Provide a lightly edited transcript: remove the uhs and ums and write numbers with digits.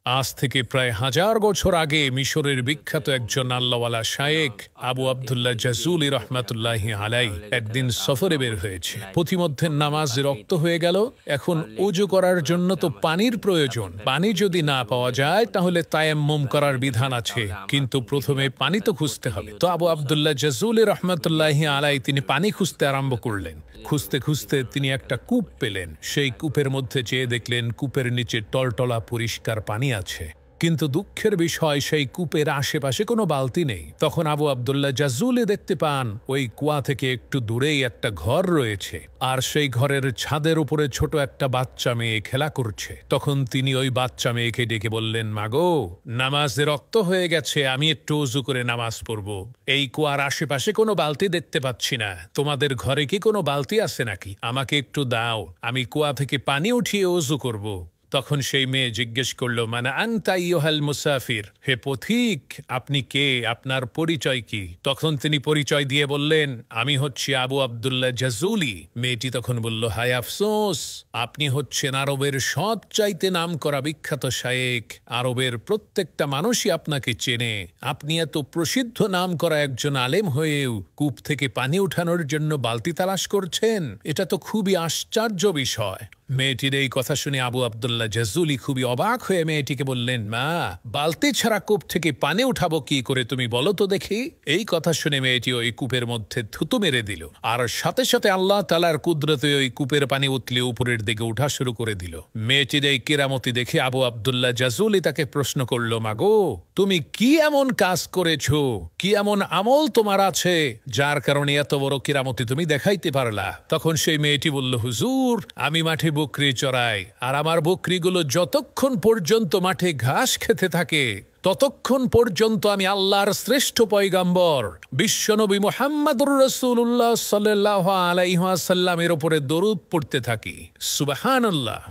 আজ থেকে প্রায় 1000 বছর আগে মিশরের বিখ্যাত একজন আল্লাহওয়ালা শায়েখ আবু আবদুল্লাহ জাজুলি রহমাতুল্লাহি আলাই একদিন সফরে বের হয়েছে। পথিমধ্যে নামাজ রক্ত হয়ে গেল। এখন ওযু করার জন্য তো পানির প্রয়োজন। পানি যদি না পাওয়া যায় তাহলে তায়াম্মুম করার বিধান আছে, কিন্তু প্রথমে পানি তো খুঁজতে হবে। তো আবু আবদুল্লাহ জাজুলি রহমাতুল্লাহি আলাই তিনি পানি খুঁজতে আরম্ভ করলেন। খুঁজতে খুঁজতে তিনি একটা কূপ পেলেন। সেই কূপের মধ্যে যেয়ে দেখলেন কূপের নিচে টলটলা পরিষ্কার পানি আছে, কিন্তু দুঃখের বিষয় সেই কূপের আশেপাশে কোনো বালতি নেই। তখন আবু আবদুল্লাহ জাজুলি দেখতে পান ওই কুয়া থেকে একটু দূরেই একটা ঘর রয়েছে, আর সেই ঘরের ছাদের উপরে ছোট একটা বাচ্চা মেয়ে খেলা করছে। তখন তিনি ওই বাচ্চা মেয়েকে ডেকে বললেন, মাগো, নামাজে রক্ত হয়ে গেছে, আমি একটু উজু করে নামাজ পড়ব। এই কুয়ার আশেপাশে কোনো বালতি দেখতে পাচ্ছি না, তোমাদের ঘরে কি কোনো বালতি আছে নাকি? আমাকে একটু দাও, আমি কুয়া থেকে পানি উঠিয়ে উজু করব। তখন সেই মেয়ে জিজ্ঞেস করল, মানে আনতা আইয়ুহাল মুসাফির, হে পথিক, আপনি কে, আপনার পরিচয় কি? তখন তিনি পরিচয় দিয়ে বললেন, আমি হচ্ছি আবু আবদুল্লাহ জাজুলি। মেয়েটি তখন বলল, হায় আফসোস, আপনি হচ্ছেন আরবের সবচাইতে নামকরা বিখ্যাত শায়েখ। আরবের প্রত্যেকটা মানুষই আপনাকে চেনে। আপনি এত প্রসিদ্ধ নামকরা একজন আলেম হয়েও কূপ থেকে পানি উঠানোর জন্য বালতি তালাশ করছেন, এটা তো খুবই আশ্চর্য বিষয়। মেয়েটির এই কথা শুনে আবু আবদুল্লাহ জাজুলি খুবই অবাক হয়ে মেয়েটিকে বললেন, মা, বালতি ছাড়া কূপ থেকে পানি উঠাবো কি করে, তুমি বলো তো দেখি। এই কথা শুনে মেয়েটি ওই কূপের মধ্যে থুতু মেরে দিল, আর সাথে সাথে আল্লাহ তাআলার কুদরতে ওই কূপের পানি উতলে উপরের দিকে উঠা শুরু করে দিল। মেয়েটির এই কেরামতি দেখে আবু আবদুল্লাহ জাজুলি তাকে প্রশ্ন করলো, মাগো, তুমি কি এমন কাজ করেছো, কি এমন আমল তোমার আছে যার কারণে এত বড় কেরামতি তুমি দেখাইতে পারলা? তখন সেই মেয়েটি বলল, হুজুর, আমি মাঠে বকরি চড়াই, আর আমার বকরিগুলো যতক্ষণ পর্যন্ত মাঠে ঘাস খেতে থাকে ততক্ষণ পর্যন্ত আমি আল্লাহর শ্রেষ্ঠ পয়গম্বর বিশ্বনবী মুহাম্মদুর রাসূলুল্লাহ সাল্লাল্লাহু আলাইহি ওয়াসাল্লামের উপরে দরুদ পড়তে থাকি। সুবহানাল্লাহ।